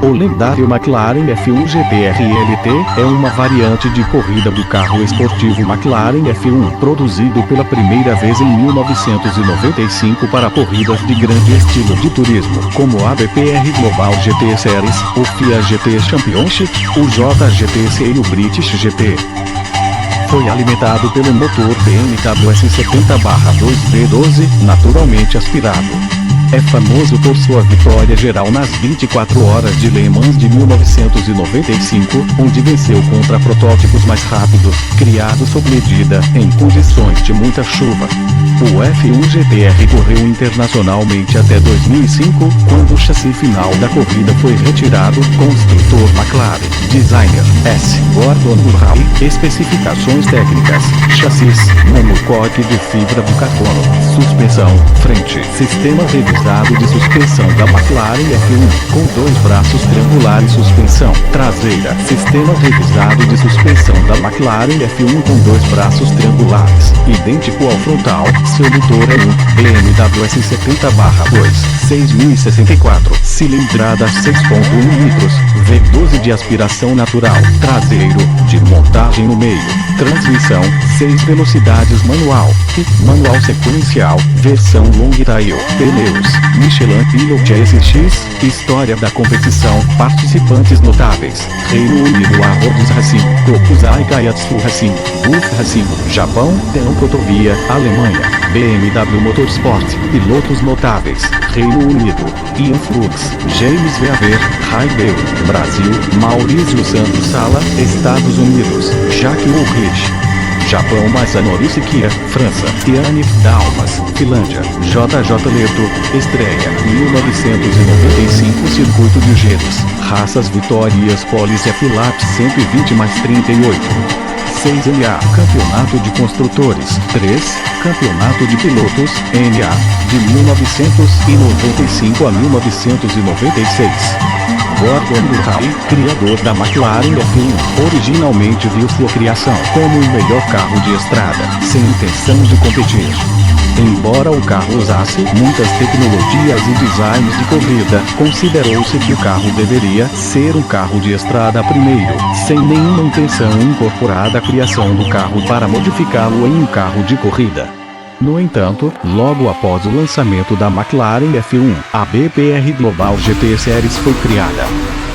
O lendário McLaren F1 GP-RLT é uma variante de corrida do carro esportivo McLaren F1, produzido pela primeira vez em 1995 para corridas de grande estilo de turismo, como a BPR Global GT Series, o FIA GT Championship, o JGTC e o British GP. Foi alimentado pelo motor BMW S70/2V12, naturalmente aspirado. É famoso por sua vitória geral nas 24 horas de Le Mans de 1995, onde venceu contra protótipos mais rápidos, criados sob medida, em condições de muita chuva. O F1 GP-R correu internacionalmente até 2005, quando o chassi final da corrida foi retirado. Construtor McLaren, designer S. Gordon Murray, especificações técnicas, chassis, monocoque de fibra de carbono, suspensão, frente, sistema revisado de suspensão da McLaren F1, com 2 braços triangulares, suspensão traseira, sistema revisado de suspensão da McLaren F1 com 2 braços triangulares, idêntico ao frontal. Seu motor é um BMW S70/2, 6064, cilindrada 6.1 litros, V12 de aspiração natural, traseiro, de montagem no meio, transmissão, 6 velocidades manual, e manual sequencial, versão long tail, pneus, Michelin Pilot SX, história da competição, participantes notáveis, Reino Unido Arrows Racing, Kokusai Kaihatsu Racing, Gulf Racing, Japão, Tenkotovia, Alemanha, BMW Motorsport, pilotos notáveis, Reino Unido, Ian Flux, James Veaver, Raideu, Brasil, Maurício Santos Sala, Estados Unidos, Jacques Ulrich, Japão, Masanori Siqueira, França, Yannick Dalmas, Finlândia, JJ Leto, estreia, 1995, circuito de Jerez, raças Vitórias Polis F-Lap 120+38. 6 NA, Campeonato de Construtores, 3, Campeonato de Pilotos, NA, de 1995 a 1996. Gordon Murray, criador da McLaren F1, originalmente viu sua criação como o melhor carro de estrada, sem intenção de competir. Embora o carro usasse muitas tecnologias e designs de corrida, considerou-se que o carro deveria ser um carro de estrada primeiro, sem nenhuma intenção incorporada à criação do carro para modificá-lo em um carro de corrida. No entanto, logo após o lançamento da McLaren F1, a BPR Global GT Series foi criada.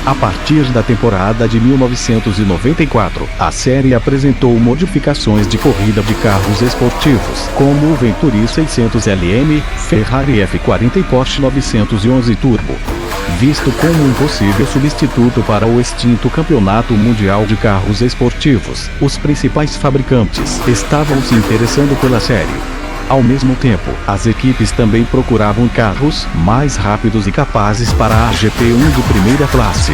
A partir da temporada de 1994, a série apresentou modificações de corrida de carros esportivos, como o Venturi 600LM, Ferrari F40 e Porsche 911 Turbo. Visto como um possível substituto para o extinto Campeonato Mundial de Carros Esportivos, os principais fabricantes estavam se interessando pela série. Ao mesmo tempo, as equipes também procuravam carros mais rápidos e capazes para a GP1 de primeira classe.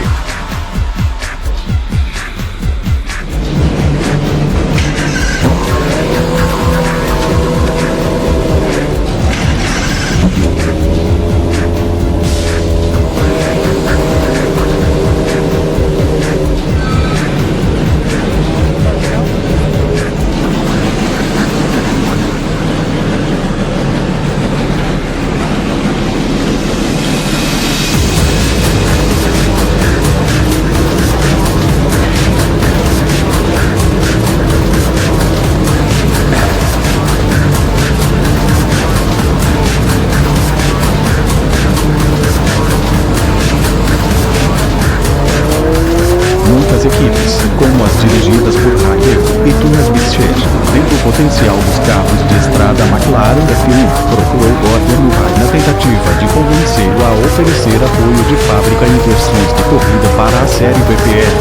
Muitas equipes, como as dirigidas por Raideu e Thomas Bichir, vendo o potencial dos carros de estrada McLaren F1, procurou Gordon Murray na tentativa de convencê-lo a oferecer apoio de fábrica em versões de corrida para a série BPR.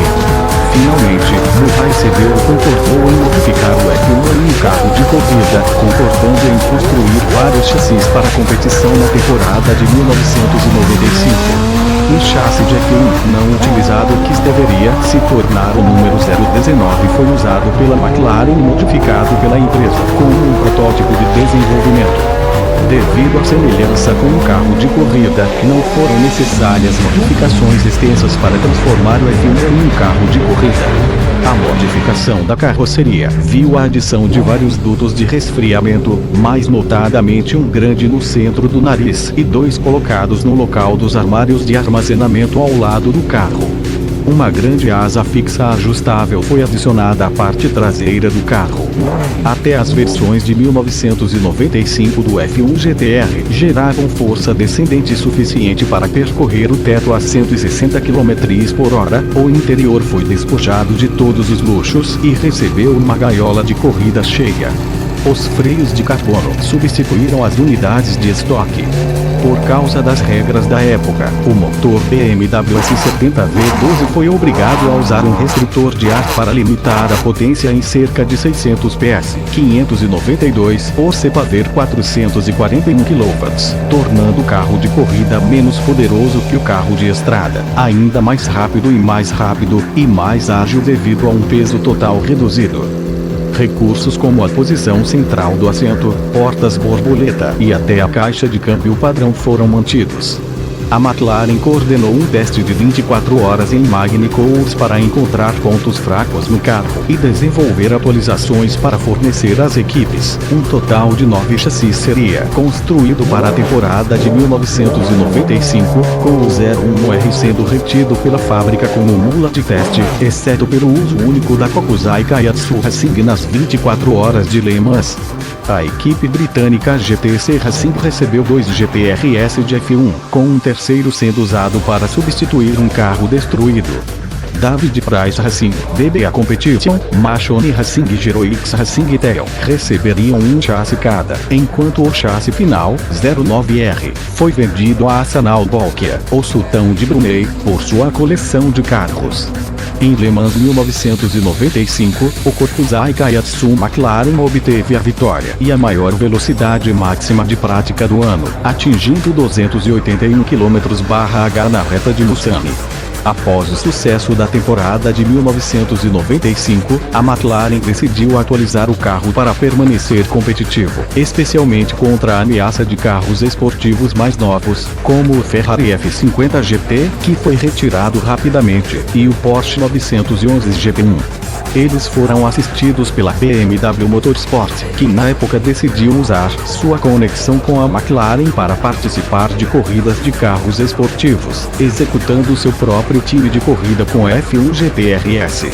Finalmente, Murray cedeu e concordou em modificar o F1 em um carro de corrida, concordando em construir vários chassis para a competição na temporada de 1995. Um chassi de F1 não utilizado que deveria se tornar o número 019 foi usado pela McLaren e modificado pela empresa como um protótipo de desenvolvimento. Devido à semelhança com um carro de corrida, não foram necessárias modificações extensas para transformar o F1 em um carro de corrida. A modificação da carroceria viu a adição de vários dutos de resfriamento, mais notadamente um grande no centro do nariz e 2 colocados no local dos armários de armazenamento ao lado do carro. Uma grande asa fixa ajustável foi adicionada à parte traseira do carro. Até as versões de 1995 do F1 GTR geravam força descendente suficiente para percorrer o teto a 160 km/h. O interior foi despojado de todos os luxos e recebeu uma gaiola de corrida cheia. Os freios de carbono substituíram as unidades de estoque. Por causa das regras da época, o motor BMW S70V12 foi obrigado a usar um restritor de ar para limitar a potência em cerca de 600 PS, 592 ou CPV 441 kW, tornando o carro de corrida menos poderoso que o carro de estrada, ainda mais rápido e mais ágil devido a um peso total reduzido. Recursos como a posição central do assento, portas borboleta e até a caixa de câmbio padrão foram mantidos. A McLaren coordenou um teste de 24 horas em Magny-Cours para encontrar pontos fracos no carro e desenvolver atualizações para fornecer às equipes. Um total de 9 chassis seria construído para a temporada de 1995, com o 01R sendo retido pela fábrica como mula de teste, exceto pelo uso único da Kokusai Kaihatsu Racing nas 24 horas de Le Mans. A equipe britânica GTC Racing recebeu 2 GPRS de F1, com um terceiro sendo usado para substituir um carro destruído. David Price Racing, BBA Competition, Machone Racing e Geroix Racing Tail receberiam um chassi cada, enquanto o chassi final, 09R, foi vendido a Sanal Bolkia, o sultão de Brunei, por sua coleção de carros. Em Le Mans 1995, o Kokusai Kaihatsu McLaren obteve a vitória e a maior velocidade máxima de prática do ano, atingindo 281 km/h na reta de Mulsanne. Após o sucesso da temporada de 1995, a McLaren decidiu atualizar o carro para permanecer competitivo, especialmente contra a ameaça de carros esportivos mais novos, como o Ferrari F50 GT, que foi retirado rapidamente, e o Porsche 911 GP1. Eles foram assistidos pela BMW Motorsport, que na época decidiu usar sua conexão com a McLaren para participar de corridas de carros esportivos, executando seu próprio time de corrida com F1 GPRS.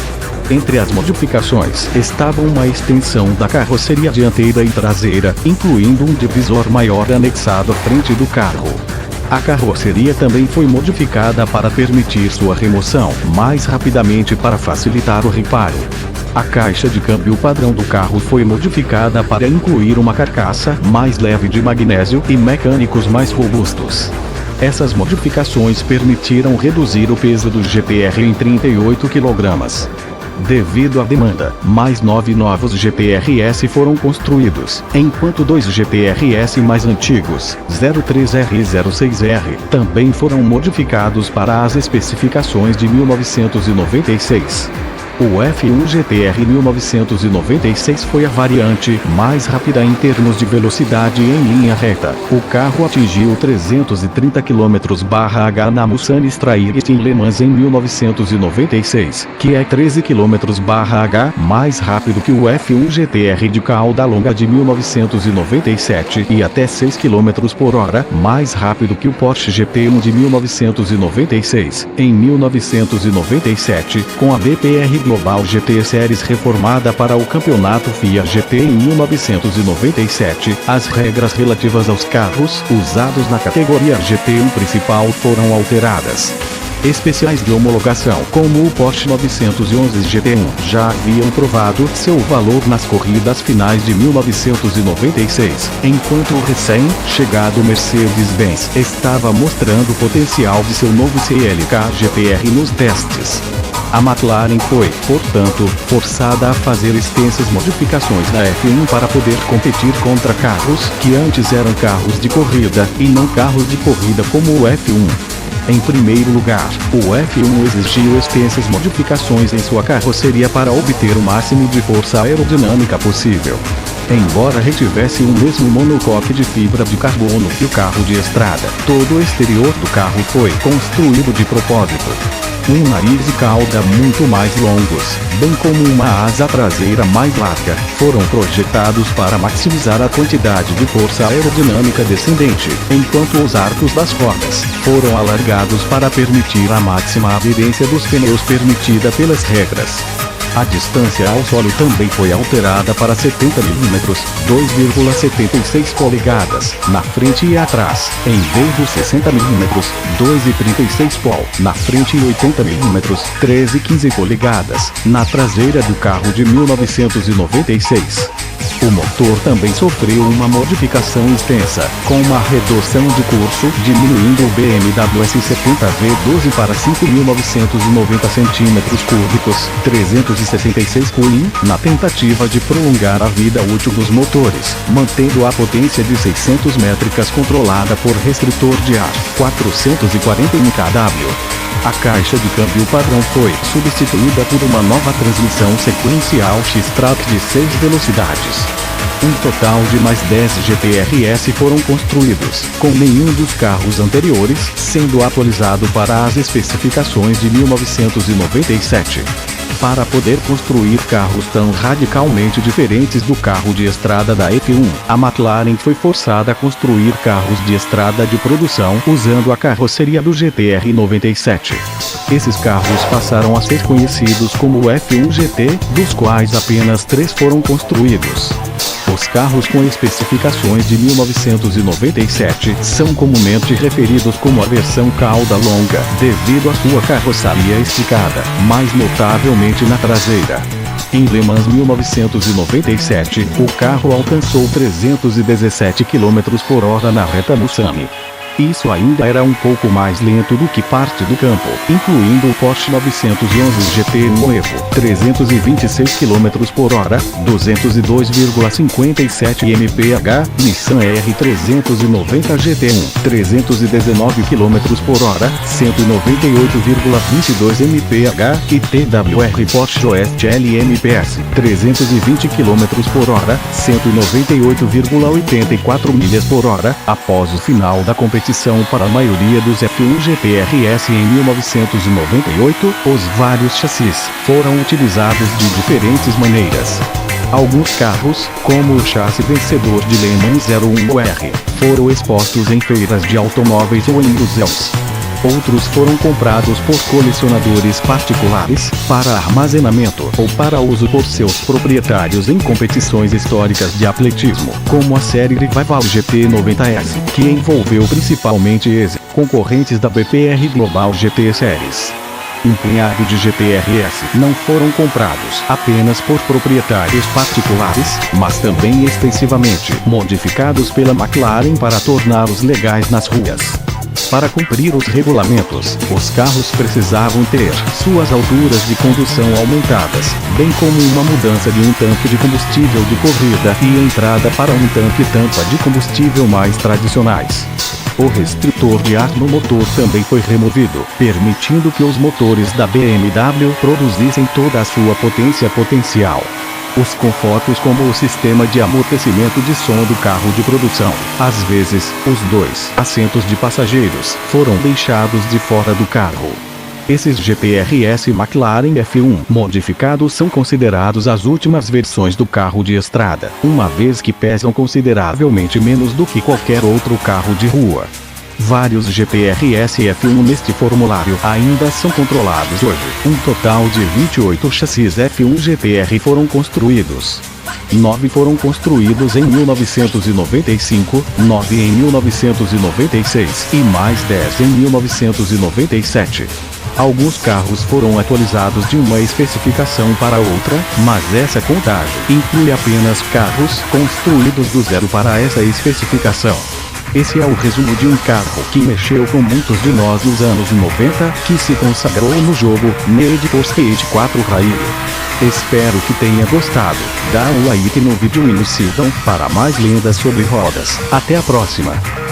Entre as modificações estava uma extensão da carroceria dianteira e traseira, incluindo um divisor maior anexado à frente do carro. A carroceria também foi modificada para permitir sua remoção mais rapidamente para facilitar o reparo. A caixa de câmbio padrão do carro foi modificada para incluir uma carcaça mais leve de magnésio e mecânicos mais robustos. Essas modificações permitiram reduzir o peso do GPR em 38 kg. Devido à demanda, mais 9 novos GPRS foram construídos, enquanto 2 GPRS mais antigos, 03R e 06R, também foram modificados para as especificações de 1996. O F1 GTR 1996 foi a variante mais rápida em termos de velocidade em linha reta. O carro atingiu 330 km/h na Mulsanne Straight em Le Mans em 1996, que é 13 km/h mais rápido que o F1 GTR de cauda longa de 1997 e até 6 km/h mais rápido que o Porsche GP1 de 1996. Em 1997, com a BPR Global GT Series reformada para o campeonato FIA GT em 1997, as regras relativas aos carros usados na categoria GT1 principal foram alteradas. Especiais de homologação, como o Porsche 911 GT1, já haviam provado seu valor nas corridas finais de 1996, enquanto o recém-chegado Mercedes-Benz estava mostrando o potencial de seu novo CLK GTR nos testes. A McLaren foi, portanto, forçada a fazer extensas modificações na F1 para poder competir contra carros que antes eram carros de corrida e não carros de corrida como o F1. Em primeiro lugar, o F1 exigiu extensas modificações em sua carroceria para obter o máximo de força aerodinâmica possível. Embora retivesse o mesmo monocoque de fibra de carbono que o carro de estrada, todo o exterior do carro foi construído de propósito. um nariz e cauda muito mais longos, bem como uma asa traseira mais larga, foram projetados para maximizar a quantidade de força aerodinâmica descendente, enquanto os arcos das rodas foram alargados para permitir a máxima aderência dos pneus permitida pelas regras. A distância ao solo também foi alterada para 70 mm, 2,76 polegadas, na frente e atrás, em vez dos 60 mm, 2,36 pol, na frente e 80 mm, 13,15 polegadas, na traseira do carro de 1996. O motor também sofreu uma modificação extensa, com uma redução de curso, diminuindo o BMW S70V12 para 5.990 cm3, 366 Qin, na tentativa de prolongar a vida útil dos motores, mantendo a potência de 600 métricas controlada por restritor de ar, 440 kW. A caixa de câmbio padrão foi substituída por uma nova transmissão sequencial X-Track de 6 velocidades. Um total de mais 10 GT-RS foram construídos, com nenhum dos carros anteriores sendo atualizado para as especificações de 1997. Para poder construir carros tão radicalmente diferentes do carro de estrada da F1, a McLaren foi forçada a construir carros de estrada de produção usando a carroceria do GT-R 97. Esses carros passaram a ser conhecidos como F1 GT, dos quais apenas 3 foram construídos. Os carros com especificações de 1997 são comumente referidos como a versão cauda longa, devido à sua carroceria esticada, mais notavelmente na traseira. Em Le Mans 1997, o carro alcançou 317 km por hora na reta Mulsanne. Isso ainda era um pouco mais lento do que parte do campo, incluindo o Porsche 911 GT Nuevo, 326 km por hora, 202,57 mph, Nissan R390 GT1, 319 km por hora, 198,22 mph, e TWR Porsche Oeste LMPS, 320 km por hora, 198,84 milhas por hora, após o final da competição. Para a maioria dos F1 GT-RS em 1998, os vários chassis foram utilizados de diferentes maneiras. Alguns carros, como o chassi vencedor de Le Mans 01R, foram expostos em feiras de automóveis ou em museus. Outros foram comprados por colecionadores particulares, para armazenamento ou para uso por seus proprietários em competições históricas de atletismo, como a série Revival GT90S, que envolveu principalmente concorrentes da BPR Global GT Series. Um punhado de GT-RS não foram comprados apenas por proprietários particulares, mas também extensivamente modificados pela McLaren para torná-los legais nas ruas. Para cumprir os regulamentos, os carros precisavam ter suas alturas de condução aumentadas, bem como uma mudança de um tanque de combustível de corrida e entrada para um tanque-tampa de combustível mais tradicionais. O restritor de ar no motor também foi removido, permitindo que os motores da BMW produzissem toda a sua potência potencial. Os confortos como o sistema de amortecimento de som do carro de produção, às vezes, os 2 assentos de passageiros, foram deixados de fora do carro. Esses GT-RS McLaren F1 modificados são considerados as últimas versões do carro de estrada, uma vez que pesam consideravelmente menos do que qualquer outro carro de rua. Vários GT-RS F1 neste formulário ainda são controlados hoje. Um total de 28 chassis F1 GT-R foram construídos. 9 foram construídos em 1995, 9 em 1996 e mais 10 em 1997. Alguns carros foram atualizados de uma especificação para outra, mas essa contagem inclui apenas carros construídos do zero para essa especificação. Esse é o resumo de um carro que mexeu com muitos de nós nos anos 90, que se consagrou no jogo Need for Speed 4 Rally. Espero que tenha gostado. Dá um like no vídeo e nos sigam para mais lendas sobre rodas. Até a próxima!